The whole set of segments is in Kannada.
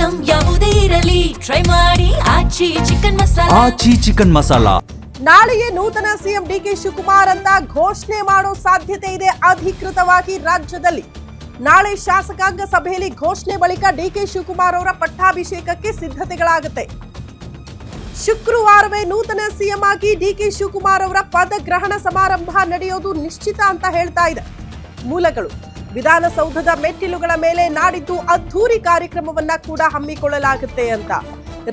ಐಟಂ ಯಾವುದೇ ಇರಲಿ ಟ್ರೈ ಮಾಡಿ ಆಚಿ ಚಿಕನ್ ಮಸಾಲಾ. ನಾಳೆಯೇ ನೂತನ ಸಿಎಂ ಡಿಕೆ ಶಿವಕುಮಾರ್ ಅಂತ ಘೋಷಣೆ ಮಾಡೋ ಸಾಧ್ಯತೆ ಇದೆ ಅಧಿಕೃತವಾಗಿ ರಾಜ್ಯದಲ್ಲಿ. ನಾಳೆ ಶಾಸಕಾಂಗ ಸಭೆಯಲ್ಲಿ ಘೋಷಣೆ ಬಳಿಕ ಡಿಕೆ ಶಿವಕುಮಾರ್ ಅವರ ಪಟ್ಟಾಭಿಷೇಕಕ್ಕೆ ಸಿದ್ಧತೆಗಳಾಗುತ್ತೆ. ಶುಕ್ರವಾರವೇ ನೂತನ ಸಿಎಂ ಆಗಿ ಡಿಕೆ ಶಿವಕುಮಾರ್ ಅವರ ಪದಗ್ರಹಣ ಸಮಾರಂಭ ನಡೆಯೋದು ನಿಶ್ಚಿತ ಅಂತ ಹೇಳ್ತಾ ಇದೆ ಮೂಲಗಳು. ವಿಧಾನಸೌಧದ ಮೆಟ್ಟಿಲುಗಳ ಮೇಲೆ ನಾಡಿದ್ದು ಅದ್ಧೂರಿ ಕಾರ್ಯಕ್ರಮವನ್ನ ಕೂಡ ಹಮ್ಮಿಕೊಳ್ಳಲಾಗುತ್ತೆ ಅಂತ.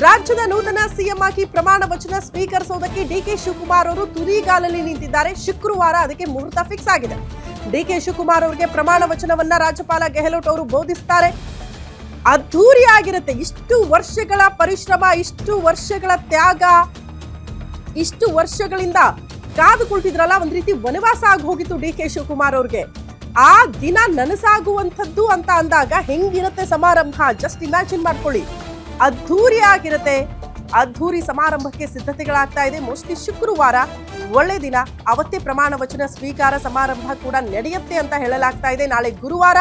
ರಾಜ್ಯದ ನೂತನ ಸಿಎಂ ಆಗಿ ಪ್ರಮಾಣ ವಚನ ಸ್ವೀಕರಿಸೋದಕ್ಕೆ ಡಿಕೆ ಶಿವಕುಮಾರ್ ಅವರು ತುದಿಗಾಲಲ್ಲಿ ನಿಂತಿದ್ದಾರೆ. ಶುಕ್ರವಾರ ಅದಕ್ಕೆ ಮುಹೂರ್ತ ಫಿಕ್ಸ್ ಆಗಿದೆ. ಡಿಕೆ ಶಿವಕುಮಾರ್ ಅವರಿಗೆ ಪ್ರಮಾಣ ವಚನವನ್ನ ರಾಜ್ಯಪಾಲ ಗೆಹ್ಲೋಟ್ ಅವರು ಬೋಧಿಸ್ತಾರೆ. ಅದ್ಧೂರಿ ಆಗಿರುತ್ತೆ. ಇಷ್ಟು ವರ್ಷಗಳ ಪರಿಶ್ರಮ, ಇಷ್ಟು ವರ್ಷಗಳ ತ್ಯಾಗ, ಇಷ್ಟು ವರ್ಷಗಳಿಂದ ಕಾದು ಕುಳಿತಿದ್ರಲ್ಲ, ಒಂದ್ ರೀತಿ ವನವಾಸ ಆಗಿ ಹೋಗಿತ್ತು ಡಿಕೆ ಶಿವಕುಮಾರ್ ಅವ್ರಿಗೆ. ಆ ದಿನ ನನಸಾಗುವಂಥದ್ದು ಅಂತ ಅಂದಾಗ ಹೆಂಗಿರುತ್ತೆ ಸಮಾರಂಭ, ಜಸ್ಟ್ ಇಮ್ಯಾಜಿನ್ ಮಾಡ್ಕೊಳ್ಳಿ. ಅದ್ಧೂರಿ ಆಗಿರುತ್ತೆ. ಅದ್ಧೂರಿ ಸಮಾರಂಭಕ್ಕೆ ಸಿದ್ಧತೆಗಳಾಗ್ತಾ ಇದೆ. ಮೋಸ್ಟ್ಲಿ ಶುಕ್ರವಾರ ಒಳ್ಳೆ ದಿನ, ಅವತ್ತೇ ಪ್ರಮಾಣ ವಚನ ಸ್ವೀಕಾರ ಸಮಾರಂಭ ಕೂಡ ನಡೆಯುತ್ತೆ ಅಂತ ಹೇಳಲಾಗ್ತಾ ಇದೆ. ನಾಳೆ ಗುರುವಾರ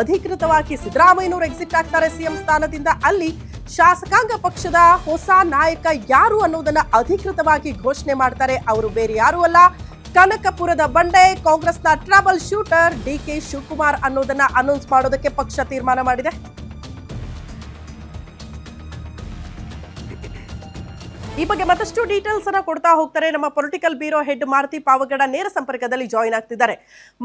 ಅಧಿಕೃತವಾಗಿ ಸಿದ್ದರಾಮಯ್ಯನವರು ಎಕ್ಸಿಟ್ ಆಗ್ತಾರೆ ಸಿಎಂ ಸ್ಥಾನದಿಂದ. ಅಲ್ಲಿ ಶಾಸಕಾಂಗ ಪಕ್ಷದ ಹೊಸ ನಾಯಕ ಯಾರು ಅನ್ನೋದನ್ನ ಅಧಿಕೃತವಾಗಿ ಘೋಷಣೆ ಮಾಡ್ತಾರೆ. ಅವರು ಬೇರೆ ಯಾರು ಅಲ್ಲ, ಕನಕಪುರದ ಬಂಡೆ, ಕಾಂಗ್ರೆಸ್ನ ಟ್ರಬಲ್ ಶೂಟರ್ ಡಿಕೆ ಶಿವಕುಮಾರ್ ಅನ್ನೋದನ್ನ ಅನೌನ್ಸ್ ಮಾಡೋದಕ್ಕೆ ಪಕ್ಷ ತೀರ್ಮಾನ ಮಾಡಿದೆ. ಈ ಬಗ್ಗೆ ಮತ್ತಷ್ಟು ಡೀಟೇಲ್ಸ್ ಅನ್ನ ಕೊಡ್ತಾ ಹೋಗ್ತಾರೆ ನಮ್ಮ political bureau head Maruti Pavagada ನೇರ ಸಂಪರ್ಕದಲ್ಲಿ ಜಾಯಿನ್ ಆಗ್ತಿದ್ದಾರೆ.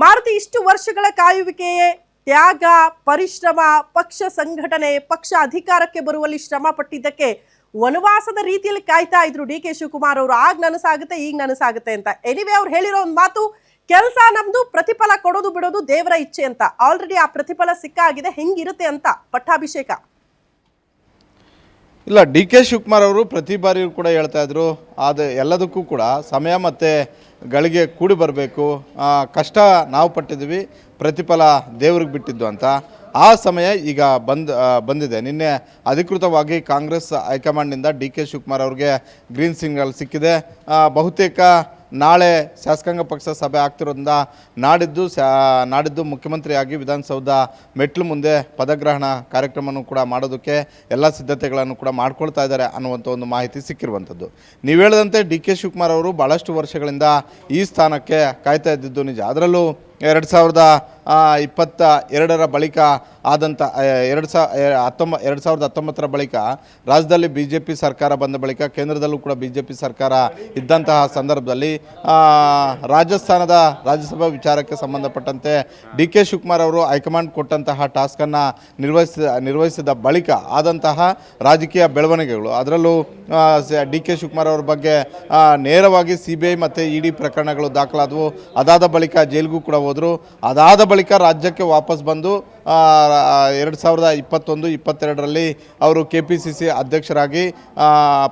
ಮಾರುತಿ, ಇಷ್ಟು ವರ್ಷಗಳ ಕಾಯುವಿಕೆಯೇ, ತ್ಯಾಗ, ಪರಿಶ್ರಮ, ಪಕ್ಷ ಸಂಘಟನೆ, ಪಕ್ಷ ಅಧಿಕಾರಕ್ಕೆ ಬರುವಲ್ಲಿ ಶ್ರಮ ಪಟ್ಟಿದ್ದಕ್ಕೆ ವನವಾಸದ ರೀತಿಯಲ್ಲಿ ಕಾಯ್ತಾ ಇದ್ರು ಡಿಕೆ ಶಿವಕುಮಾರ್ ಅವರು. ಆಗ ನನಸಾಗುತ್ತೆ, ಈಗ ನನಸಾಗುತ್ತೆ ಅಂತ. ಎನಿವೆ, ಅವ್ರು ಹೇಳಿರೋ ಒಂದು ಮಾತು, ಕೆಲಸ ನಮ್ದು, ಪ್ರತಿಫಲ ಕೊಡೋದು ಬಿಡೋದು ದೇವರ ಇಚ್ಛೆ ಅಂತ. ಆಲ್ರೆಡಿ ಆ ಪ್ರತಿಫಲ ಸಿಕ್ಕಾಗಿದೆ. ಹೆಂಗಿರುತ್ತೆ ಅಂತ ಪಟ್ಟಾಭಿಷೇಕ? ಇಲ್ಲ, ಡಿ ಕೆ ಶಿವಕುಮಾರ್ ಅವರು ಪ್ರತಿ ಬಾರಿಯೂ ಕೂಡ ಹೇಳ್ತಾ ಇದ್ರು, ಅದು ಎಲ್ಲದಕ್ಕೂ ಕೂಡ ಸಮಯ ಮತ್ತು ಗಳಿಗೆ ಕೂಡಿ ಬರಬೇಕು. ಕಷ್ಟ ನಾವು ಪಟ್ಟಿದ್ವಿ, ಪ್ರತಿಫಲ ದೇವ್ರಿಗೆ ಬಿಟ್ಟಿದ್ದು ಅಂತ. ಆ ಸಮಯ ಈಗ ಬಂದಿದೆ. ನಿನ್ನೆ ಅಧಿಕೃತವಾಗಿ ಕಾಂಗ್ರೆಸ್ ಹೈಕಮಾಂಡ್ನಿಂದ ಡಿ ಕೆ ಶಿವಕುಮಾರ್ ಅವ್ರಿಗೆ ಗ್ರೀನ್ ಸಿಗ್ನಲ್ ಸಿಕ್ಕಿದೆ. ಬಹುತೇಕ ನಾಳೆ ಶಾಸಕಾಂಗ ಪಕ್ಷ ಸಭೆ ಆಗ್ತಿರೋದ್ರಿಂದ ನಾಡಿದ್ದು ಮುಖ್ಯಮಂತ್ರಿಯಾಗಿ ವಿಧಾನಸೌಧ ಮೆಟ್ಲು ಮುಂದೆ ಪದಗ್ರಹಣ ಕಾರ್ಯಕ್ರಮವನ್ನು ಕೂಡ ಮಾಡೋದಕ್ಕೆ ಎಲ್ಲ ಸಿದ್ಧತೆಗಳನ್ನು ಕೂಡ ಮಾಡ್ಕೊಳ್ತಾ ಇದ್ದಾರೆ ಅನ್ನುವಂಥ ಒಂದು ಮಾಹಿತಿ ಸಿಕ್ಕಿರುವಂಥದ್ದು. ನೀವು ಹೇಳಿದಂತೆ ಡಿ ಕೆ ಶಿವಕುಮಾರ್ ಅವರು ಭಾಳಷ್ಟು ವರ್ಷಗಳಿಂದ ಈ ಸ್ಥಾನಕ್ಕೆ ಕಾಯ್ತಾ ಇದ್ದಿದ್ದು ನಿಜ. ಅದರಲ್ಲೂ 2022 ಬಳಿಕ ಆದಂಥ 2019 ಬಳಿಕ ರಾಜ್ಯದಲ್ಲಿ BJP ಸರ್ಕಾರ ಬಂದ ಬಳಿಕ ಕೇಂದ್ರದಲ್ಲೂ ಕೂಡ BJP ಸರ್ಕಾರ ಇದ್ದಂತಹ ಸಂದರ್ಭದಲ್ಲಿ ರಾಜಸ್ಥಾನದ ರಾಜ್ಯಸಭಾ ವಿಚಾರಕ್ಕೆ ಸಂಬಂಧಪಟ್ಟಂತೆ ಡಿ ಕೆ ಶಿವಕುಮಾರ್ ಅವರು ಹೈಕಮಾಂಡ್ ಕೊಟ್ಟಂತಹ ಟಾಸ್ಕನ್ನು ನಿರ್ವಹಿಸಿದ ಬಳಿಕ ಆದಂತಹ ರಾಜಕೀಯ ಬೆಳವಣಿಗೆಗಳು, ಅದರಲ್ಲೂ ಡಿ ಕೆ ಶಿವಕುಮಾರ್ ಅವರ ಬಗ್ಗೆ ನೇರವಾಗಿ CBI ಮತ್ತು ED ಪ್ರಕರಣಗಳು ದಾಖಲಾದವು. ಅದಾದ ಬಳಿಕ ಜೈಲಿಗೂ ಕೂಡ ಹೋದರು. ಅದಾದ ಬಳಿಕ ರಾಜ್ಯಕ್ಕೆ ವಾಪಸ್ ಬಂದು 2021-22ರಲ್ಲಿ ಅವರು KPCC ಅಧ್ಯಕ್ಷರಾಗಿ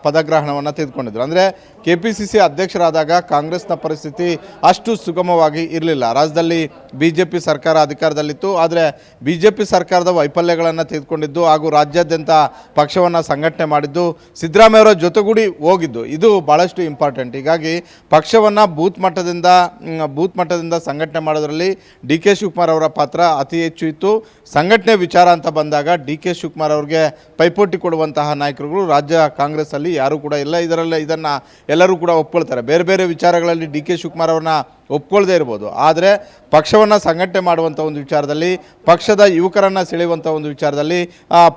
ಪದಗ್ರಹಣವನ್ನು ತೆಗೆದುಕೊಂಡಿದ್ದರು. ಅಂದರೆ KPCC ಅಧ್ಯಕ್ಷರಾದಾಗ ಕಾಂಗ್ರೆಸ್ನ ಪರಿಸ್ಥಿತಿ ಅಷ್ಟು ಸುಗಮವಾಗಿ ಇರಲಿಲ್ಲ. ರಾಜ್ಯದಲ್ಲಿ BJP ಸರ್ಕಾರ ಅಧಿಕಾರದಲ್ಲಿತ್ತು. ಆದರೆ BJP ಸರ್ಕಾರದ ವೈಫಲ್ಯಗಳನ್ನು ತೆಗೆದುಕೊಂಡಿದ್ದು ಹಾಗೂ ರಾಜ್ಯಾದ್ಯಂತ ಪಕ್ಷವನ್ನು ಸಂಘಟನೆ ಮಾಡಿದ್ದು, ಸಿದ್ದರಾಮಯ್ಯವರ ಜೊತೆಗೂಡಿ ಹೋಗಿದ್ದು, ಇದು ಭಾಳಷ್ಟು ಇಂಪಾರ್ಟೆಂಟ್. ಹೀಗಾಗಿ ಪಕ್ಷವನ್ನು ಬೂತ್ ಮಟ್ಟದಿಂದ ಸಂಘಟನೆ ಮಾಡೋದರಲ್ಲಿ ಡಿ ಕೆ ಶಿವಕುಮಾರ್ ಅವರ ಪಾತ್ರ ಅತಿ ಹೆಚ್ಚು ಇತ್ತು. ಸಂಘಟನೆ ವಿಚಾರ ಅಂತ ಬಂದಾಗ ಡಿ ಕೆ ಶಿವಕುಮಾರ್ ಅವ್ರಿಗೆ ಪೈಪೋಟಿ ಕೊಡುವಂತಹ ನಾಯಕರುಗಳು ರಾಜ್ಯ ಕಾಂಗ್ರೆಸ್ಸಲ್ಲಿ ಯಾರೂ ಕೂಡ ಇಲ್ಲ. ಇದನ್ನು ಎಲ್ಲರೂ ಕೂಡ ಒಪ್ಕೊಳ್ತಾರೆ. ಬೇರೆ ಬೇರೆ ವಿಚಾರಗಳಲ್ಲಿ ಡಿ ಕೆ ಶಿವಕುಮಾರ್ ಅವ್ರನ್ನ ಒಪ್ಕೊಳ್ಳದೇ ಇರ್ಬೋದು, ಆದರೆ ಪಕ್ಷವನ್ನು ಸಂಘಟನೆ ಮಾಡುವಂಥ ಒಂದು ವಿಚಾರದಲ್ಲಿ, ಪಕ್ಷದ ಯುವಕರನ್ನು ಸೆಳೆಯುವಂಥ ಒಂದು ವಿಚಾರದಲ್ಲಿ,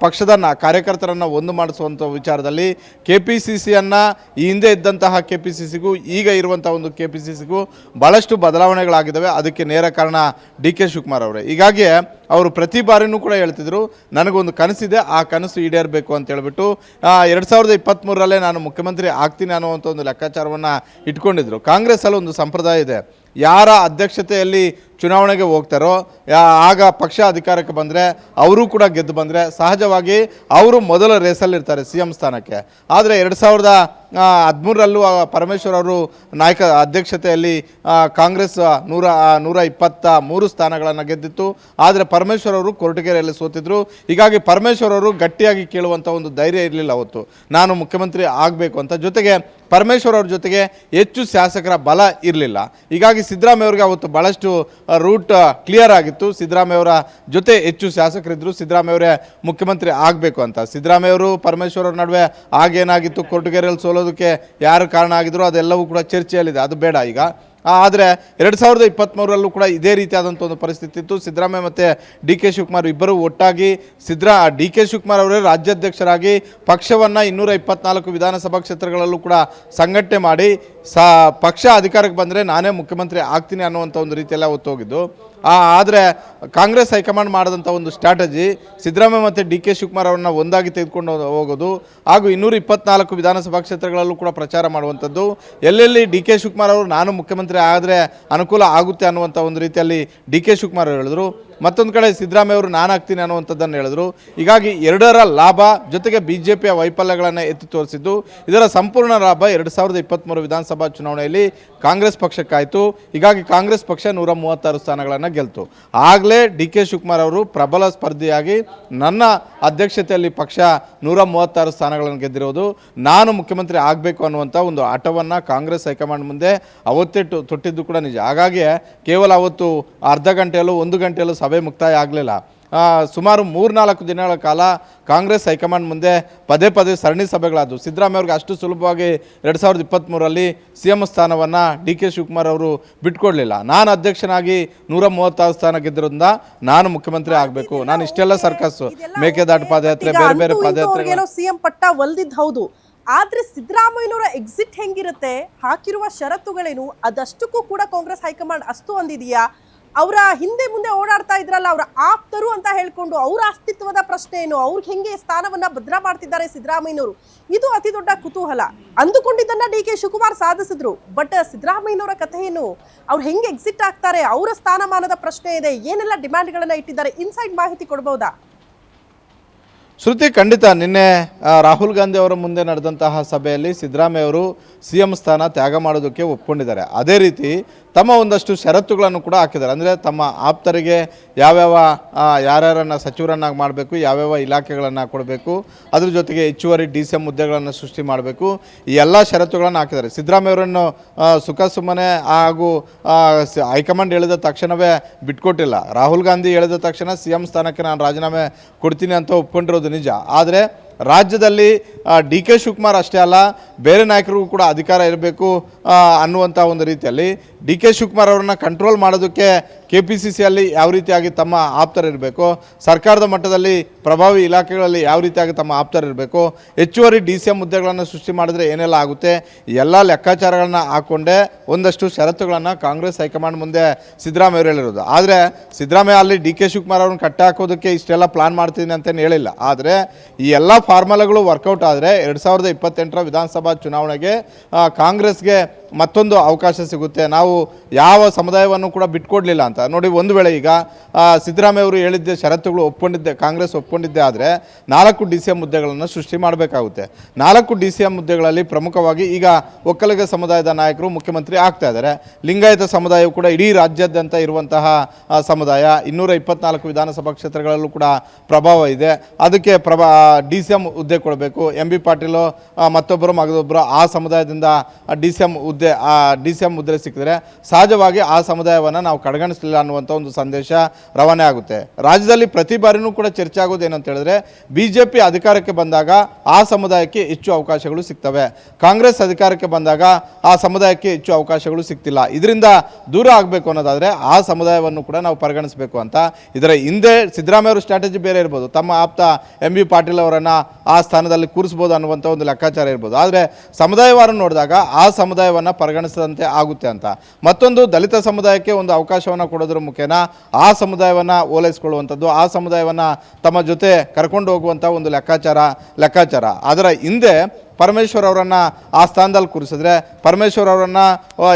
ಪಕ್ಷದ ಕಾರ್ಯಕರ್ತರನ್ನು ಒಂದು ಮಾಡಿಸುವಂಥ ವಿಚಾರದಲ್ಲಿ KPCCಯನ್ನು ಈ ಹಿಂದೆ ಇದ್ದಂತಹ KPCCಗೂ ಈಗ ಇರುವಂಥ ಒಂದು KPCCಗೂ ಭಾಳಷ್ಟು ಬದಲಾವಣೆಗಳಾಗಿದ್ದಾವೆ. ಅದಕ್ಕೆ ನೇರ ಕಾರಣ ಡಿ ಕೆ ಶಿವಕುಮಾರ್ ಅವರೇ. ಹೀಗಾಗಿ ಅವರು ಪ್ರತಿ ಬಾರಿನೂ ಕೂಡ ಹೇಳ್ತಿದ್ರು, ನನಗೊಂದು ಕನಸಿದೆ, ಆ ಕನಸು ಈಡೇರಬೇಕು ಅಂತ ಹೇಳ್ಬಿಟ್ಟು 2023ರಲ್ಲೇ ನಾನು ಮುಖ್ಯಮಂತ್ರಿ ಆಗ್ತೀನಿ ಅನ್ನುವಂಥ ಒಂದು ಲೆಕ್ಕಾಚಾರವನ್ನು ಇಟ್ಕೊಂಡಿದ್ರು. ಕಾಂಗ್ರೆಸ್ಸಲ್ಲಿ ಒಂದು ಸಂಪ್ರದಾಯ ಇದೆ, ಯಾರ ಅಧ್ಯಕ್ಷತೆಯಲ್ಲಿ ಚುನಾವಣೆಗೆ ಹೋಗ್ತಾರೋ ಆಗ ಪಕ್ಷ ಅಧಿಕಾರಕ್ಕೆ ಬಂದರೆ, ಅವರು ಕೂಡ ಗೆದ್ದು ಬಂದರೆ ಸಹಜವಾಗಿ ಅವರು ಮೊದಲ ರೇಸಲ್ಲಿರ್ತಾರೆ CM ಸ್ಥಾನಕ್ಕೆ. ಆದರೆ 2013ರಲ್ಲೂ ಪರಮೇಶ್ವರ್ ಅವರು ಅಧ್ಯಕ್ಷತೆಯಲ್ಲಿ ಕಾಂಗ್ರೆಸ್ 123 ಸ್ಥಾನಗಳನ್ನು ಗೆದ್ದಿತ್ತು. ಆದರೆ ಪರಮೇಶ್ವರ್ ಅವರು ಕೊರಟಗೆರೆಯಲ್ಲಿ ಸೋತಿದ್ರು. ಹೀಗಾಗಿ ಪರಮೇಶ್ವರ್ ಅವರು ಗಟ್ಟಿಯಾಗಿ ಕೇಳುವಂಥ ಒಂದು ಧೈರ್ಯ ಇರಲಿಲ್ಲ ಅವತ್ತು, ನಾನು ಮುಖ್ಯಮಂತ್ರಿ ಆಗಬೇಕು ಅಂತ. ಜೊತೆಗೆ ಪರಮೇಶ್ವರ್ ಅವ್ರ ಜೊತೆಗೆ ಹೆಚ್ಚು ಶಾಸಕರ ಬಲ ಇರಲಿಲ್ಲ. ಹೀಗಾಗಿ ಸಿದ್ದರಾಮಯ್ಯ ಅವರಿಗೆ ಅವತ್ತು ಭಾಳಷ್ಟು ರೂಟ್ ಕ್ಲಿಯರ್ ಆಗಿತ್ತು. ಸಿದ್ದರಾಮಯ್ಯ ಅವರ ಜೊತೆ ಹೆಚ್ಚು ಶಾಸಕರಿದ್ದರು, ಸಿದ್ದರಾಮಯ್ಯ ಅವರೇ ಮುಖ್ಯಮಂತ್ರಿ ಆಗಬೇಕು ಅಂತ. ಸಿದ್ದರಾಮಯ್ಯ ಅವರು ಪರಮೇಶ್ವರ್ ಅವ್ರ ನಡುವೆ ಆಗೇನಾಗಿತ್ತು, ಕೊರಟಗೆರೆಯಲ್ಲಿ ಸೋಲೋದಕ್ಕೆ ಯಾರು ಕಾರಣ ಆಗಿದ್ರು ಅದೆಲ್ಲವೂ ಕೂಡ ಚರ್ಚೆಯಲ್ಲಿದೆ, ಅದು ಬೇಡ ಈಗ. ಆದರೆ 2023ರಲ್ಲೂ ಕೂಡ ಇದೇ ರೀತಿಯಾದಂಥ ಒಂದು ಪರಿಸ್ಥಿತಿ ಇತ್ತು. ಸಿದ್ದರಾಮಯ್ಯ ಮತ್ತು ಡಿ ಕೆ ಶಿವಕುಮಾರ್ ಇಬ್ಬರು ಒಟ್ಟಾಗಿ ಡಿ ಕೆ ಶಿವಕುಮಾರ್ ಅವರೇ ರಾಜ್ಯಾಧ್ಯಕ್ಷರಾಗಿ ಪಕ್ಷವನ್ನು 224 ವಿಧಾನಸಭಾ ಕ್ಷೇತ್ರಗಳಲ್ಲೂ ಕೂಡ ಸಂಘಟನೆ ಮಾಡಿ ಪಕ್ಷ ಅಧಿಕಾರಕ್ಕೆ ಬಂದರೆ ನಾನೇ ಮುಖ್ಯಮಂತ್ರಿ ಆಗ್ತೀನಿ ಅನ್ನುವಂಥ ಒಂದು ರೀತಿಯೆಲ್ಲ ಹೋಗಿದ್ದು. ಆದರೆ ಕಾಂಗ್ರೆಸ್ ಹೈಕಮಾಂಡ್ ಮಾಡಿದಂಥ ಒಂದು ಸ್ಟ್ರಾಟಜಿ ಸಿದ್ದರಾಮಯ್ಯ ಮತ್ತು ಡಿ ಕೆ ಶಿವಕುಮಾರ್ ಅವರನ್ನ ಒಂದಾಗಿ ತೆಗೆದುಕೊಂಡು ಹೋಗೋದು ಹಾಗೂ 224 ವಿಧಾನಸಭಾ ಕ್ಷೇತ್ರಗಳಲ್ಲೂ ಕೂಡ ಪ್ರಚಾರ ಮಾಡುವಂಥದ್ದು. ಎಲ್ಲೆಲ್ಲಿ ಡಿ ಕೆ ಶಿವಕುಮಾರ್ ಅವರು ನಾನು ಮುಖ್ಯಮಂತ್ರಿ ಆದರೆ ಅನುಕೂಲ ಆಗುತ್ತೆ ಅನ್ನುವಂಥ ಒಂದು ರೀತಿಯಲ್ಲಿ ಡಿ ಕೆ ಶಿವಕುಮಾರ್ ಅವರು ಹೇಳಿದ್ರು. ಮತ್ತೊಂದು ಕಡೆ ಸಿದ್ದರಾಮಯ್ಯ ಅವರು ನಾನು ಆಗ್ತೀನಿ ಅನ್ನುವಂಥದ್ದನ್ನು ಹೇಳಿದ್ರು. ಹೀಗಾಗಿ ಎರಡರ ಲಾಭ ಜೊತೆಗೆ BJPಯ ವೈಫಲ್ಯಗಳನ್ನು ಎತ್ತಿ ತೋರಿಸಿದ್ದು. ಇದರ ಸಂಪೂರ್ಣ ಲಾಭ 2023 ವಿಧಾನಸಭಾ ಚುನಾವಣೆಯಲ್ಲಿ ಕಾಂಗ್ರೆಸ್ ಪಕ್ಷಕ್ಕಾಯಿತು. ಹೀಗಾಗಿ ಕಾಂಗ್ರೆಸ್ ಪಕ್ಷ 136 ಸ್ಥಾನಗಳನ್ನು ಗೆಲ್ತು. ಆಗಲೇ ಡಿ ಕೆ ಶಿವಕುಮಾರ್ ಅವರು ಪ್ರಬಲ ಸ್ಪರ್ಧಿಯಾಗಿ ನನ್ನ ಅಧ್ಯಕ್ಷತೆಯಲ್ಲಿ ಪಕ್ಷ 136 ಸ್ಥಾನಗಳನ್ನು ಗೆದ್ದಿರೋದು, ನಾನು ಮುಖ್ಯಮಂತ್ರಿ ಆಗಬೇಕು ಅನ್ನುವಂಥ ಒಂದು ಹಠವನ್ನು ಕಾಂಗ್ರೆಸ್ ಹೈಕಮಾಂಡ್ ಮುಂದೆ ಅವತ್ತೇ ತೊಟ್ಟಿದ್ದು ಕೂಡ ನಿಜ. ಹಾಗಾಗಿ ಕೇವಲ ಅವತ್ತು ಅರ್ಧ ಗಂಟೆಯಲ್ಲೂ 1 ಗಂಟೆಯಲ್ಲೂ ಸಭೆ ಮುಕ್ತಾಯ ಆಗಲಿಲ್ಲ. ಸುಮಾರು 3-4 ದಿನಗಳ ಕಾಲ ಕಾಂಗ್ರೆಸ್ ಹೈಕಮಾಂಡ್ ಮುಂದೆ ಪದೇ ಪದೇ ಸರಣಿ ಸಭೆಗಳಾದವು. ಸಿದ್ದರಾಮಯ್ಯ ಅವ್ರಿಗೆ ಅಷ್ಟು ಸುಲಭವಾಗಿ 2023ರಲ್ಲಿ CM ಸ್ಥಾನವನ್ನು ಡಿ ಕೆ ಶಿವಕುಮಾರ್ ಅವರು ಬಿಟ್ಕೊಡ್ಲಿಲ್ಲ. ನಾನು ಅಧ್ಯಕ್ಷನಾಗಿ 136 ಸ್ಥಾನ ಗೆದ್ದಿರೋದ್ರಿಂದ ನಾನು ಮುಖ್ಯಮಂತ್ರಿ ಆಗಬೇಕು, ನಾನು ಇಷ್ಟೆಲ್ಲ ಸರ್ಕಸ್, ಮೇಕೆದಾಟು ಪಾದಯಾತ್ರೆ, ಬೇರೆ ಬೇರೆ ಪಾದಯಾತ್ರೆಗಳು CM ಪಟ್ಟ ಒಲ್ದಿದ್ದು ಹೌದು. ಆದ್ರೆ ಸಿದ್ದರಾಮಯ್ಯನವರ ಎಕ್ಸಿಟ್ ಹೆಂಗಿರುತ್ತೆ, ಹಾಕಿರುವ ಷರತ್ತುಗಳೇನು, ಅದಷ್ಟಕ್ಕೂ ಕೂಡ ಕಾಂಗ್ರೆಸ್ ಹೈಕಮಾಂಡ್ ಅಷ್ಟು ಅಂದಿದೆಯಾ? ಅವರ ಹಿಂದೆ ಮುಂದೆ ಓಡಾಡ್ತಾ ಇದ್ರಲ್ಲ ಅವರ ಆಪ್ತರು ಅಂತ ಹೇಳ್ಕೊಂಡು ಅವರ ಅಸ್ತಿತ್ವದ ಪ್ರಶ್ನೆ ಏನು, ಅವ್ರಿಗೆ ಹೆಂಗೆ ಸ್ಥಾನವನ್ನ ಭದ್ರ ಮಾಡ್ತಿದ್ದಾರೆ ಸಿದ್ದರಾಮಯ್ಯನವರು, ಇದು ಅತಿ ದೊಡ್ಡ ಕುತೂಹಲ. ಅಂದುಕೊಂಡಿದ್ದನ್ನ ಡಿ ಕೆ ಶಿವಕುಮಾರ್ ಸಾಧಿಸಿದ್ರು. ಬಟ್ ಸಿದ್ದರಾಮಯ್ಯನವರ ಕಥೆ ಏನು, ಅವ್ರು ಹೆಂಗೆ ಎಕ್ಸಿಟ್ ಆಗ್ತಾರೆ, ಅವರ ಸ್ಥಾನಮಾನದ ಪ್ರಶ್ನೆ ಇದೆ, ಏನೆಲ್ಲ ಡಿಮ್ಯಾಂಡ್ಗಳನ್ನ ಇಟ್ಟಿದ್ದಾರೆ, ಇನ್ಸೈಡ್ ಮಾಹಿತಿ ಕೊಡಬಹುದಾ? ಶ್ರುತಿ, ಖಂಡಿತ. ನಿನ್ನೆ ರಾಹುಲ್ ಗಾಂಧಿ ಅವರ ಮುಂದೆ ನಡೆದಂತಹ ಸಭೆಯಲ್ಲಿ ಸಿದ್ದರಾಮಯ್ಯ ಅವರು CM ಸ್ಥಾನ ತ್ಯಾಗ ಮಾಡೋದಕ್ಕೆ ಒಪ್ಕೊಂಡಿದ್ದಾರೆ. ಅದೇ ರೀತಿ ತಮ್ಮ ಒಂದಷ್ಟು ಷರತ್ತುಗಳನ್ನು ಕೂಡ ಹಾಕಿದ್ದಾರೆ. ಅಂದರೆ ತಮ್ಮ ಆಪ್ತರಿಗೆ ಯಾವ್ಯಾವ ಯಾರ್ಯಾರನ್ನು ಸಚಿವರನ್ನಾಗಿ ಮಾಡಬೇಕು, ಯಾವ್ಯಾವ ಇಲಾಖೆಗಳನ್ನು ಕೊಡಬೇಕು, ಅದ್ರ ಜೊತೆಗೆ ಹೆಚ್ಚುವರಿ DCM ಹುದ್ದೆಗಳನ್ನು ಸೃಷ್ಟಿ ಮಾಡಬೇಕು, ಈ ಎಲ್ಲ ಷರತ್ತುಗಳನ್ನು ಹಾಕಿದ್ದಾರೆ. ಸಿದ್ದರಾಮಯ್ಯ ಅವರನ್ನು ಸುಖ ಸುಮ್ಮನೆ ಹಾಗೂ ಹೈಕಮಾಂಡ್ ಹೇಳಿದ ತಕ್ಷಣವೇ ಬಿಟ್ಕೊಟ್ಟಿಲ್ಲ. ರಾಹುಲ್ ಗಾಂಧಿ ಹೇಳಿದ ತಕ್ಷಣ CM ಸ್ಥಾನಕ್ಕೆ ನಾನು ರಾಜೀನಾಮೆ ಕೊಡ್ತೀನಿ ಅಂತ ಒಪ್ಕೊಂಡಿರೋದು ನಿಜ. ಆದರೆ ರಾಜ್ಯದಲ್ಲಿ ಡಿ ಕೆ ಶಿವಕುಮಾರ್ ಅಷ್ಟೇ ಅಲ್ಲ, ಬೇರೆ ನಾಯಕರಿಗೂ ಕೂಡ ಅಧಿಕಾರ ಇರಬೇಕು ಅನ್ನುವಂಥ ಒಂದು ರೀತಿಯಲ್ಲಿ ಡಿ ಕೆ ಶಿವಕುಮಾರ್ ಅವರನ್ನು ಕಂಟ್ರೋಲ್ ಮಾಡೋದಕ್ಕೆ KPCCಯಲ್ಲಿ ಯಾವ ರೀತಿಯಾಗಿ ತಮ್ಮ ಆಪ್ತರಿರಬೇಕು, ಸರ್ಕಾರದ ಮಟ್ಟದಲ್ಲಿ ಪ್ರಭಾವಿ ಇಲಾಖೆಗಳಲ್ಲಿ ಯಾವ ರೀತಿಯಾಗಿ ತಮ್ಮ ಆಪ್ತರಿರಬೇಕು, ಹೆಚ್ಚುವರಿ DCM ಹುದ್ದೆಗಳನ್ನು ಸೃಷ್ಟಿ ಮಾಡಿದ್ರೆ ಏನೆಲ್ಲ ಆಗುತ್ತೆ, ಎಲ್ಲ ಲೆಕ್ಕಾಚಾರಗಳನ್ನ ಹಾಕ್ಕೊಂಡೇ ಒಂದಷ್ಟು ಷರತ್ತುಗಳನ್ನು ಕಾಂಗ್ರೆಸ್ ಹೈಕಮಾಂಡ್ ಮುಂದೆ ಸಿದ್ದರಾಮಯ್ಯ ಅವರು ಹೇಳಿರೋದು. ಆದರೆ ಸಿದ್ದರಾಮಯ್ಯ ಅಲ್ಲಿ ಡಿ ಕೆ ಶಿವಕುಮಾರ್ ಅವ್ರನ್ನ ಕಟ್ಟಾಕೋದಕ್ಕೆ ಇಷ್ಟೆಲ್ಲ ಪ್ಲಾನ್ ಮಾಡ್ತೀನಿ ಅಂತೇನು ಹೇಳಿಲ್ಲ. ಆದರೆ ಈ ಎಲ್ಲ ಫಾರ್ಮುಲಾಗಳು ವರ್ಕೌಟ್ ಆದರೆ 2028ರ ವಿಧಾನಸಭಾ ಚುನಾವಣೆಗೆ ಕಾಂಗ್ರೆಸ್ಗೆ ಮತ್ತೊಂದು ಅವಕಾಶ ಸಿಗುತ್ತೆ. ನಾವು ಯಾವ ಸಮುದಾಯವನ್ನು ಕೂಡ ಬಿಟ್ಕೊಡ್ಲಿಲ್ಲ ಅಂತ ನೋಡಿ. ಒಂದು ವೇಳೆ ಈಗ ಸಿದ್ದರಾಮಯ್ಯ ಅವರು ಹೇಳಿದ್ದೆ ಷರತ್ತುಗಳು ಕಾಂಗ್ರೆಸ್ ಒಪ್ಕೊಂಡಿದ್ದೆ ಆದರೆ 4 DCM ಹುದ್ದೆಗಳನ್ನು ಸೃಷ್ಟಿ ಮಾಡಬೇಕಾಗುತ್ತೆ. 4 DCM ಹುದ್ದೆಗಳಲ್ಲಿ ಪ್ರಮುಖವಾಗಿ ಈಗ ಒಕ್ಕಲಿಗ ಸಮುದಾಯದ ನಾಯಕರು ಮುಖ್ಯಮಂತ್ರಿ ಆಗ್ತಾ ಇದ್ದಾರೆ. ಲಿಂಗಾಯತ ಸಮುದಾಯವು ಕೂಡ ಇಡೀ ರಾಜ್ಯಾದ್ಯಂತ ಇರುವಂತಹ ಸಮುದಾಯ, 224 ವಿಧಾನಸಭಾ ಕ್ಷೇತ್ರಗಳಲ್ಲೂ ಕೂಡ ಪ್ರಭಾವ ಇದೆ. ಅದಕ್ಕೆ DCM ಹುದ್ದೆ ಕೊಡಬೇಕು. MB ಪಾಟೀಲು ಮತ್ತೊಬ್ಬರು ಮಗದೊಬ್ಬರು ಆ ಸಮುದಾಯದಿಂದ DCM ಹುದ್ದೆ ಸಿಕ್ಕಿದ್ರೆ ಸಹಜವಾಗಿ ಆ ಸಮುದಾಯವನ್ನು ನಾವು ಕಡೆಗಣಿಸಲಿಲ್ಲ ಅನ್ನುವಂಥ ಒಂದು ಸಂದೇಶ ರವಾನೆ ಆಗುತ್ತೆ. ರಾಜ್ಯದಲ್ಲಿ ಪ್ರತಿ ಬಾರಿನೂ ಕೂಡ ಚರ್ಚೆ ಆಗೋದು ಏನಂತ ಹೇಳಿದ್ರೆ BJP ಅಧಿಕಾರಕ್ಕೆ ಬಂದಾಗ ಆ ಸಮುದಾಯಕ್ಕೆ ಹೆಚ್ಚು ಅವಕಾಶಗಳು ಸಿಗ್ತವೆ, ಕಾಂಗ್ರೆಸ್ ಅಧಿಕಾರಕ್ಕೆ ಬಂದಾಗ ಆ ಸಮುದಾಯಕ್ಕೆ ಹೆಚ್ಚು ಅವಕಾಶಗಳು ಸಿಗ್ತಿಲ್ಲ. ಇದರಿಂದ ದೂರ ಆಗಬೇಕು ಅನ್ನೋದಾದರೆ ಆ ಸಮುದಾಯವನ್ನು ಕೂಡ ನಾವು ಪರಿಗಣಿಸಬೇಕು ಅಂತ. ಇದರ ಹಿಂದೆ ಸಿದ್ದರಾಮಯ್ಯ ಅವರ ಸ್ಟ್ರಾಟಜಿ ಬೇರೆ ಇರ್ಬೋದು, ತಮ್ಮ ಆಪ್ತ MB ಪಾಟೀಲ್ ಅವರನ್ನು ಆ ಸ್ಥಾನದಲ್ಲಿ ಕೂರಿಸ್ಬೋದು ಅನ್ನುವಂಥ ಒಂದು ಲೆಕ್ಕಾಚಾರ ಇರ್ಬೋದು. ಆದರೆ ಸಮುದಾಯವಾರು ನೋಡಿದಾಗ ಆ ಸಮುದಾಯವನ್ನು ಪರಿಗಣಿಸದಂತೆ ಆಗುತ್ತೆ ಅಂತ. ಮತ್ತೊಂದು ದಲಿತ ಸಮುದಾಯಕ್ಕೆ ಒಂದು ಅವಕಾಶವನ್ನು ಕೊಡೋದ್ರ ಮುಖೇನ ಆ ಸಮುದಾಯವನ್ನು ಓಲೈಸಿಕೊಳ್ಳುವಂಥದ್ದು, ಆ ಸಮುದಾಯವನ್ನು ತಮ್ಮ ಜೊತೆ ಕರ್ಕೊಂಡು ಹೋಗುವಂಥ ಒಂದು ಲೆಕ್ಕಾಚಾರ. ಅದರ ಹಿಂದೆ ಪರಮೇಶ್ವರ್ ಅವರನ್ನು ಆ ಸ್ಥಾನದಲ್ಲಿ ಕೂರಿಸಿದ್ರೆ ಪರಮೇಶ್ವರ್ ಅವರನ್ನು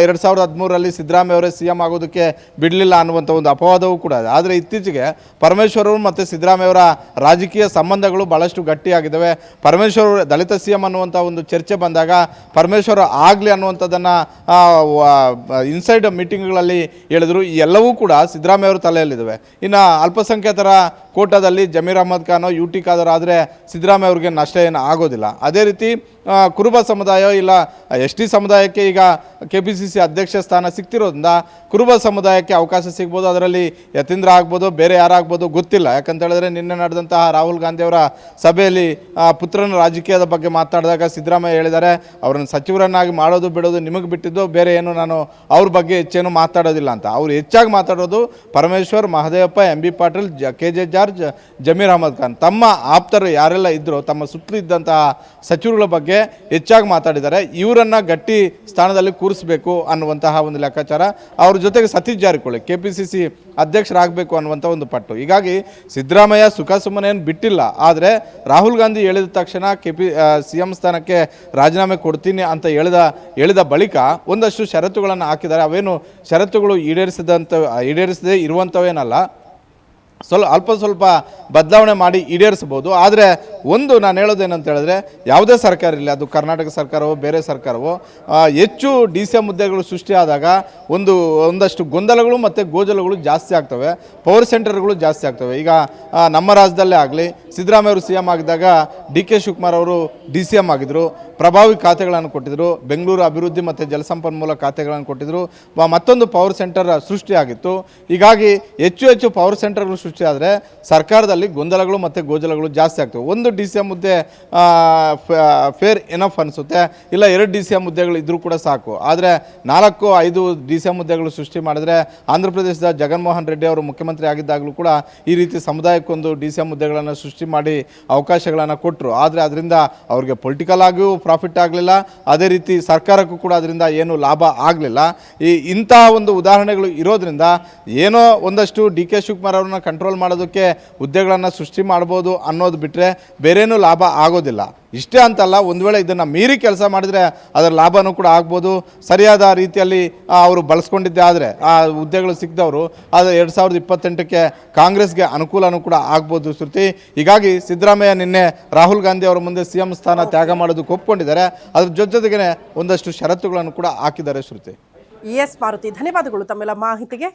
2013ರಲ್ಲಿ ಸಿದ್ದರಾಮಯ್ಯ ಅವರೇ CM ಆಗೋದಕ್ಕೆ ಬಿಡಲಿಲ್ಲ ಅನ್ನುವಂಥ ಒಂದು ಅಪವಾದವೂ ಕೂಡ ಇದೆ. ಆದರೆ ಇತ್ತೀಚೆಗೆ ಪರಮೇಶ್ವರ್ ಅವರು ಮತ್ತು ಸಿದ್ದರಾಮಯ್ಯ ಅವರ ರಾಜಕೀಯ ಸಂಬಂಧಗಳು ಭಾಳಷ್ಟು ಗಟ್ಟಿಯಾಗಿದ್ದಾವೆ. ಪರಮೇಶ್ವರ್ ಅವರು ದಲಿತ CM ಅನ್ನುವಂಥ ಒಂದು ಚರ್ಚೆ ಬಂದಾಗ ಪರಮೇಶ್ವರ್ ಆಗಲಿ ಅನ್ನುವಂಥದ್ದನ್ನು ಇನ್ಸೈಡ್ ಮೀಟಿಂಗ್ಗಳಲ್ಲಿ ಹೇಳಿದ್ರು. ಈ ಎಲ್ಲವೂ ಕೂಡ ಸಿದ್ದರಾಮಯ್ಯ ಅವರ ತಲೆಯಲ್ಲಿದ್ದಾವೆ. ಇನ್ನು ಅಲ್ಪಸಂಖ್ಯಾತರ ಕೋಟಾದಲ್ಲಿ ಜಮೀರ್ ಅಹ್ಮದ್ ಖಾನ್ UT ಖಾದರ್ ಆದರೆ ಸಿದ್ದರಾಮಯ್ಯ ಅವ್ರಿಗೆ ನಷ್ಟ ಏನು ಆಗೋದಿಲ್ಲ. ಅದೇ ರೀತಿ ಕುರುಬ ಸಮುದಾಯ ಇಲ್ಲ ST ಸಮುದಾಯಕ್ಕೆ ಈಗ KPCC ಅಧ್ಯಕ್ಷ ಸ್ಥಾನ ಸಿಗ್ತಿರೋದ್ರಿಂದ ಕುರುಬ ಸಮುದಾಯಕ್ಕೆ ಅವಕಾಶ ಸಿಗ್ಬೋದು. ಅದರಲ್ಲಿ ಯತೀಂದ್ರ ಆಗ್ಬೋದು, ಬೇರೆ ಯಾರಾಗ್ಬೋದು ಗೊತ್ತಿಲ್ಲ. ಯಾಕಂತ ಹೇಳಿದ್ರೆ ನಿನ್ನೆ ನಡೆದಂತಹ ರಾಹುಲ್ ಗಾಂಧಿಯವರ ಸಭೆಯಲ್ಲಿ ಪುತ್ರನ ರಾಜಕೀಯದ ಬಗ್ಗೆ ಮಾತನಾಡಿದಾಗ ಸಿದ್ದರಾಮಯ್ಯ ಹೇಳಿದ್ದಾರೆ, ಅವರನ್ನು ಸಚಿವರನ್ನಾಗಿ ಮಾಡೋದು ಬಿಡೋದು ನಿಮಗೆ ಬಿಟ್ಟಿದ್ದು, ಬೇರೆ ಏನು ನಾನು ಅವ್ರ ಬಗ್ಗೆ ಹೆಚ್ಚೇನು ಮಾತಾಡೋದಿಲ್ಲ ಅಂತ. ಅವರು ಹೆಚ್ಚಾಗಿ ಮಾತಾಡೋದು Parameshwar, Mahadevappa, MB Patil, KJ George, Zameer Ahmed Khan, ತಮ್ಮ ಆಪ್ತರು ಯಾರೆಲ್ಲ ಇದ್ದರು ತಮ್ಮ ಸುತ್ತಲೂ ಇದ್ದಂತಹ ಸಚಿವರುಗಳ ಬಗ್ಗೆ ಹೆಚ್ಚಾಗಿ ಮಾತಾಡಿದ್ದಾರೆ. ಇವರನ್ನು ಗಟ್ಟಿ ಸ್ಥಾನದಲ್ಲಿ ಕೂರಿಸಬೇಕು ಅನ್ನುವಂತಹ ಒಂದು ಲೆಕ್ಕಾಚಾರ. ಅವ್ರ ಜೊತೆಗೆ ಸತೀಶ್ ಜಾರಕಿಹೊಳಿ KPCC ಅಧ್ಯಕ್ಷರಾಗಬೇಕು ಅನ್ನುವಂಥ ಒಂದು ಪಟ್ಟು. ಹೀಗಾಗಿ ಸಿದ್ದರಾಮಯ್ಯ ಸುಖ ಸುಮ್ಮನೆ ಏನು ಬಿಟ್ಟಿಲ್ಲ. ಆದರೆ ರಾಹುಲ್ ಗಾಂಧಿ ಹೇಳಿದ ತಕ್ಷಣ CM ಸ್ಥಾನಕ್ಕೆ ರಾಜೀನಾಮೆ ಕೊಡ್ತೀನಿ ಅಂತ ಹೇಳಿದ ಬಳಿಕ ಒಂದಷ್ಟು ಷರತ್ತುಗಳನ್ನು ಹಾಕಿದ್ದಾರೆ. ಅವೇನು ಷರತ್ತುಗಳು ಈಡೇರಿಸದೇ ಇರುವಂಥವೇನಲ್ಲ, ಅಲ್ಪ ಸ್ವಲ್ಪ ಬದಲಾವಣೆ ಮಾಡಿ ಈಡೇರಿಸ್ಬೋದು. ಆದರೆ ಒಂದು ನಾನು ಹೇಳೋದೇನಂತ ಹೇಳಿದ್ರೆ, ಯಾವುದೇ ಸರ್ಕಾರ ಇರಲಿ, ಅದು ಕರ್ನಾಟಕ ಸರ್ಕಾರವೋ ಬೇರೆ ಸರ್ಕಾರವೋ, ಹೆಚ್ಚು DCM ಹುದ್ದೆಗಳು ಸೃಷ್ಟಿಯಾದಾಗ ಒಂದಷ್ಟು ಗೊಂದಲಗಳು ಮತ್ತು ಗೋಜಲುಗಳು ಜಾಸ್ತಿ ಆಗ್ತವೆ, ಪವರ್ ಸೆಂಟರ್ಗಳು ಜಾಸ್ತಿ ಆಗ್ತವೆ. ಈಗ ನಮ್ಮ ರಾಜ್ಯದಲ್ಲೇ ಆಗಲಿ, ಸಿದ್ದರಾಮಯ್ಯ ಅವರು CM ಆಗಿದ್ದಾಗ DK ಶಿವಕುಮಾರ್ ಅವರು DCM ಆಗಿದ್ದರು, ಪ್ರಭಾವಿ ಖಾತೆಗಳನ್ನು ಕೊಟ್ಟಿದ್ದರು, ಬೆಂಗಳೂರು ಅಭಿವೃದ್ಧಿ ಮತ್ತು ಜಲಸಂಪನ್ಮೂಲ ಖಾತೆಗಳನ್ನು ಕೊಟ್ಟಿದ್ದರು, ಮತ್ತೊಂದು ಪವರ್ ಸೆಂಟರ್ ಸೃಷ್ಟಿಯಾಗಿತ್ತು. ಹೀಗಾಗಿ ಹೆಚ್ಚು ಪವರ್ ಸೆಂಟರ್ಗಳು ಸೃಷ್ಟಿಯಾದರೆ ಸರ್ಕಾರದಲ್ಲಿ ಗೊಂದಲಗಳು ಮತ್ತು ಗೋಜಲಗಳು ಜಾಸ್ತಿ ಆಗ್ತವೆ. ಒಂದು DCM ಹುದ್ದೆ ಫೇರ್ ಎನಫ್ ಅನಿಸುತ್ತೆ, ಇಲ್ಲ 2 DCM ಹುದ್ದೆಗಳು ಇದ್ದರೂ ಕೂಡ ಸಾಕು. ಆದರೆ 4-5 DCM ಹುದ್ದೆಗಳು ಸೃಷ್ಟಿ ಮಾಡಿದ್ರೆ, ಆಂಧ್ರ ಪ್ರದೇಶದ ಜಗನ್ಮೋಹನ್ ರೆಡ್ಡಿ ಅವರು ಮುಖ್ಯಮಂತ್ರಿ ಆಗಿದ್ದಾಗಲೂ ಕೂಡ ಈ ರೀತಿ ಸಮುದಾಯಕ್ಕೊಂದು DCM ಹುದ್ದೆಗಳನ್ನು ಸೃಷ್ಟಿ ಮಾಡಿ ಅವಕಾಶಗಳನ್ನು ಕೊಟ್ಟರು. ಆದರೆ ಅದರಿಂದ ಅವ್ರಿಗೆ ಪೊಲಿಟಿಕಲ್ ಆಗಿಯೂ ಪ್ರಾಫಿಟ್ ಆಗಲಿಲ್ಲ, ಅದೇ ರೀತಿ ಸರ್ಕಾರಕ್ಕೂ ಕೂಡ ಅದರಿಂದ ಏನು ಲಾಭ ಆಗಲಿಲ್ಲ. ಇಂತಹ ಒಂದು ಉದಾಹರಣೆಗಳು ಇರೋದ್ರಿಂದ ಏನೋ ಒಂದಷ್ಟು DK ಶಿವಕುಮಾರ್ ಅವ್ರನ್ನ ಕಂಟ್ರೋಲ್ ಮಾಡೋದಕ್ಕೆ ಹುದ್ದೆಗಳನ್ನು ಸೃಷ್ಟಿ ಮಾಡ್ಬೋದು ಅನ್ನೋದು ಬಿಟ್ಟರೆ ಬೇರೇನೂ ಲಾಭ ಆಗೋದಿಲ್ಲ. ಇಷ್ಟೇ ಅಂತಲ್ಲ, ಒಂದು ವೇಳೆ ಇದನ್ನು ಮೀರಿ ಕೆಲಸ ಮಾಡಿದರೆ ಅದರ ಲಾಭನೂ ಕೂಡ ಆಗ್ಬೋದು. ಸರಿಯಾದ ರೀತಿಯಲ್ಲಿ ಅವರು ಬಳಸ್ಕೊಂಡಿದ್ದೆ ಆದರೆ ಆ ಹುದ್ದೆಗಳು ಸಿಕ್ಕಿದವರು ಅದು 2028ಕ್ಕೆ ಕಾಂಗ್ರೆಸ್ಗೆ ಅನುಕೂಲನೂ ಕೂಡ ಆಗ್ಬೋದು ಶ್ರುತಿ. ಹೀಗಾಗಿ ಸಿದ್ದರಾಮಯ್ಯ ನಿನ್ನೆ ರಾಹುಲ್ ಗಾಂಧಿ ಅವರ ಮುಂದೆ CM ಸ್ಥಾನ ತ್ಯಾಗ ಮಾಡೋದಕ್ಕೆ ಒಪ್ಕೊಂಡಿದ್ದಾರೆ. ಅದ್ರ ಜೊತೆಗೆ ಒಂದಷ್ಟು ಷರತ್ತುಗಳನ್ನು ಕೂಡ ಹಾಕಿದ್ದಾರೆ ಶ್ರುತಿ. ಎಸ್ ಮಾರುತಿ, ಧನ್ಯವಾದಗಳು ತಮ್ಮೆಲ್ಲ ಮಾಹಿತಿಗೆ.